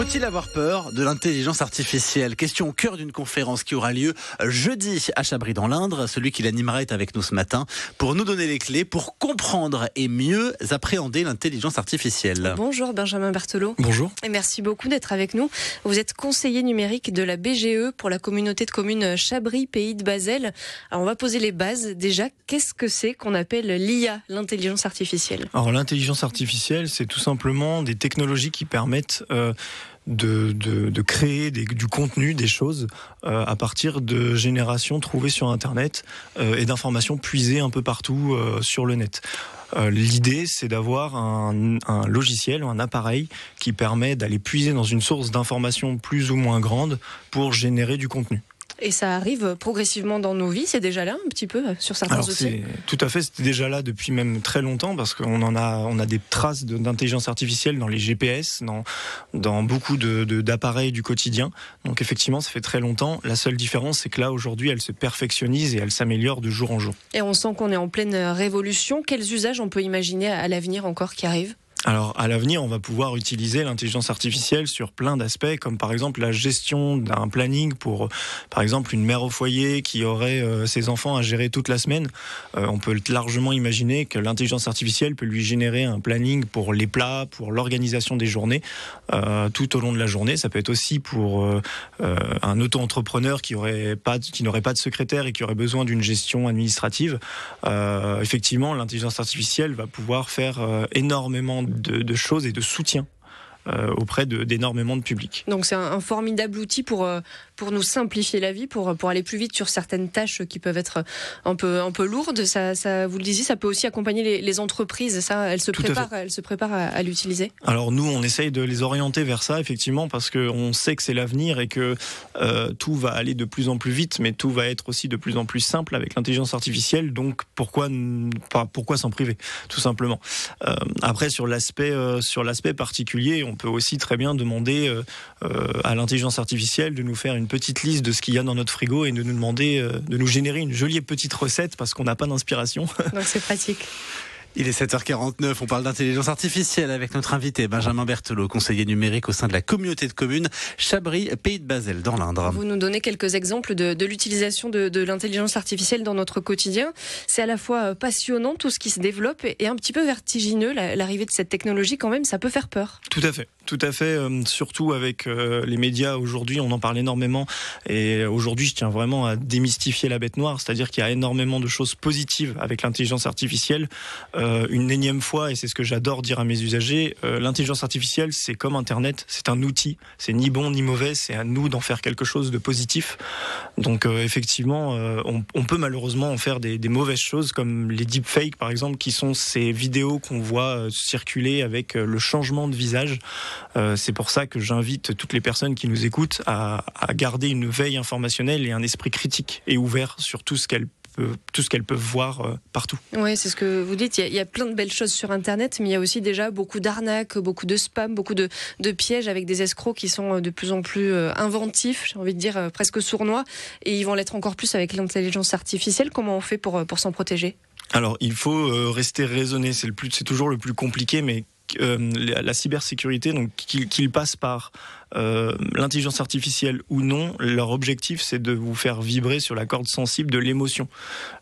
Faut-il avoir peur de l'intelligence artificielle? Question au cœur d'une conférence qui aura lieu jeudi à Chabris dans l'Indre. Celui qui l'animera est avec nous ce matin pour nous donner les clés pour comprendre et mieux appréhender l'intelligence artificielle. Bonjour Benjamin Berthelot. Bonjour. Et merci beaucoup d'être avec nous. Vous êtes conseiller numérique de la BGE pour la communauté de communes Chabris, Pays de Bazel. Alors on va poser les bases. Déjà, qu'est-ce que c'est qu'on appelle l'IA, l'intelligence artificielle? Alors l'intelligence artificielle, c'est tout simplement des technologies qui permettent de créer du contenu, des choses à partir de générations trouvées sur Internet et d'informations puisées un peu partout sur le net. L'idée, c'est d'avoir un logiciel, un appareil qui permet d'aller puiser dans une source d'informations plus ou moins grande pour générer du contenu. Et ça arrive progressivement dans nos vies, c'est déjà là un petit peu sur certains outils. Tout à fait, c'était déjà là depuis même très longtemps parce qu'on a des traces d'intelligence artificielle dans les GPS, dans beaucoup d'appareils du quotidien. Donc effectivement, ça fait très longtemps. La seule différence, c'est que là aujourd'hui, elle se perfectionnise et elle s'améliore de jour en jour. Et on sent qu'on est en pleine révolution. Quels usages on peut imaginer à l'avenir encore qui arrivent ? Alors, à l'avenir, on va pouvoir utiliser l'intelligence artificielle sur plein d'aspects, comme par exemple la gestion d'un planning pour, par exemple, une mère au foyer qui aurait ses enfants à gérer toute la semaine. On peut largement imaginer que l'intelligence artificielle peut lui générer un planning pour les plats, pour l'organisation des journées, tout au long de la journée. Ça peut être aussi pour un auto-entrepreneur qui n'aurait pas de secrétaire et qui aurait besoin d'une gestion administrative. Effectivement, l'intelligence artificielle va pouvoir faire énormément de choses et de soutien auprès d'énormément de public. Donc c'est un formidable outil pour nous simplifier la vie, pour aller plus vite sur certaines tâches qui peuvent être un peu lourdes. Ça, vous le disiez, ça peut aussi accompagner les entreprises. Ça, elles se préparent à l'utiliser. Alors nous, on essaye de les orienter vers ça, effectivement, parce qu'on sait que c'est l'avenir et que tout va aller de plus en plus vite, mais tout va être aussi de plus en plus simple avec l'intelligence artificielle. Donc pourquoi s'en priver, tout simplement. Après, sur l'aspect particulier, on peut aussi très bien demander à l'intelligence artificielle de nous faire une petite liste de ce qu'il y a dans notre frigo et de nous demander de nous générer une jolie petite recette parce qu'on n'a pas d'inspiration. Donc c'est pratique. Il est 7h49, on parle d'intelligence artificielle avec notre invité Benjamin Berthelot, conseiller numérique au sein de la communauté de communes Chabris, Pays de Bazel dans l'Indre. Vous nous donnez quelques exemples de l'utilisation de l'intelligence artificielle dans notre quotidien. C'est à la fois passionnant tout ce qui se développe et un petit peu vertigineux, l'arrivée de cette technologie quand même, ça peut faire peur. Tout à fait. Tout à fait, surtout avec les médias aujourd'hui, on en parle énormément et aujourd'hui je tiens vraiment à démystifier la bête noire, c'est-à-dire qu'il y a énormément de choses positives avec l'intelligence artificielle. Une énième fois, et c'est ce que j'adore dire à mes usagers, l'intelligence artificielle c'est comme Internet, c'est un outil, c'est ni bon ni mauvais, c'est à nous d'en faire quelque chose de positif. Donc effectivement, on peut malheureusement en faire des mauvaises choses comme les deepfakes par exemple, qui sont ces vidéos qu'on voit circuler avec le changement de visage. C'est pour ça que j'invite toutes les personnes qui nous écoutent à garder une veille informationnelle et un esprit critique et ouvert sur tout ce qu'elles peuvent voir partout. Oui, c'est ce que vous dites. Il y a plein de belles choses sur Internet, mais il y a aussi déjà beaucoup d'arnaques, beaucoup de spam, beaucoup de pièges avec des escrocs qui sont de plus en plus inventifs, j'ai envie de dire presque sournois, et ils vont l'être encore plus avec l'intelligence artificielle. Comment on fait pour s'en protéger ? Alors, il faut rester raisonné. C'est toujours le plus compliqué, mais la cybersécurité, donc qu'il passe par l'intelligence artificielle ou non, leur objectif c'est de vous faire vibrer sur la corde sensible de l'émotion.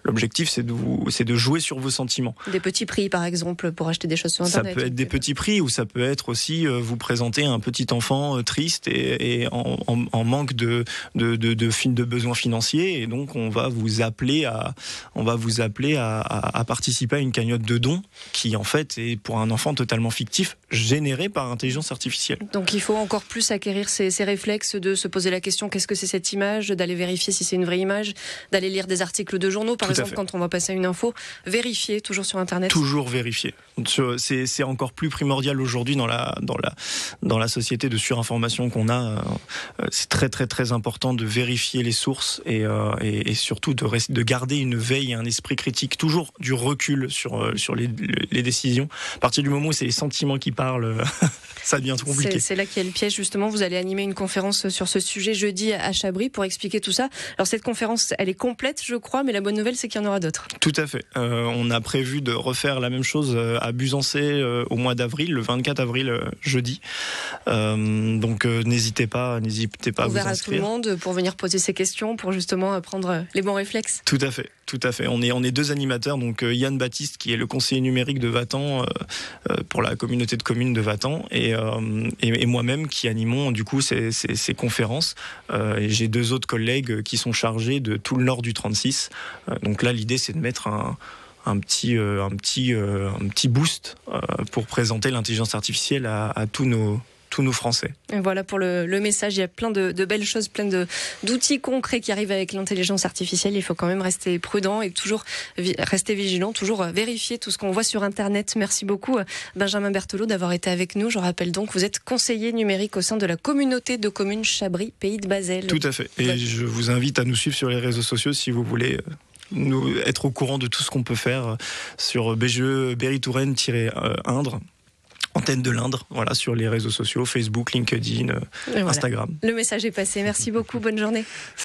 L'objectif c'est de jouer sur vos sentiments. Des petits prix par exemple pour acheter des choses sur Internet. Ça peut être des petits prix ou ça peut être aussi vous présenter un petit enfant triste et en manque de besoins financiers, et donc on va vous appeler à participer à une cagnotte de dons qui en fait est pour un enfant totalement fictif généré par intelligence artificielle. Donc il faut encore plus acquérir ces réflexes de se poser la question qu'est-ce que c'est cette image, d'aller vérifier si c'est une vraie image, d'aller lire des articles de journaux par exemple quand on va passer à une info, vérifier toujours sur Internet. Toujours vérifier. C'est encore plus primordial aujourd'hui dans la société de surinformation qu'on a. C'est très très très important de vérifier les sources et surtout de garder une veille et un esprit critique, toujours du recul sur les décisions. À partir du moment où c'est les sentiments qui parlent, ça devient trop compliqué. C'est là qu'il y a le piège justement. justement, vous allez animer une conférence sur ce sujet jeudi à Chabris pour expliquer tout ça. Alors cette conférence, elle est complète, je crois, mais la bonne nouvelle, c'est qu'il y en aura d'autres. Tout à fait. On a prévu de refaire la même chose à Busancé au mois d'avril, le 24 avril, jeudi. Donc n'hésitez pas à vous inscrire. Ouvert à tout le monde pour venir poser ses questions, pour justement prendre les bons réflexes. Tout à fait. On est 2 animateurs, donc Yann Baptiste qui est le conseiller numérique de Vatan pour la communauté de communes de Vatan et moi-même qui animons du coup ces conférences. Et j'ai 2 autres collègues qui sont chargés de tout le nord du 36. Donc là, l'idée c'est de mettre un petit boost pour présenter l'intelligence artificielle à tous nos Français. Et voilà pour le message. Il y a plein de belles choses, plein d'outils concrets qui arrivent avec l'intelligence artificielle. Il faut quand même rester prudent et toujours rester vigilant, toujours vérifier tout ce qu'on voit sur Internet. Merci beaucoup, Benjamin Berthelot, d'avoir été avec nous. Je rappelle donc que vous êtes conseiller numérique au sein de la communauté de communes Chabris, Pays de Bazel. Tout à fait. Et je vous invite à nous suivre sur les réseaux sociaux si vous voulez être au courant de tout ce qu'on peut faire sur BGE Berry-Touraine-Indre. Antenne de l'Indre, voilà, sur les réseaux sociaux, Facebook, LinkedIn, Instagram. Le message est passé. Merci beaucoup. Bonne journée.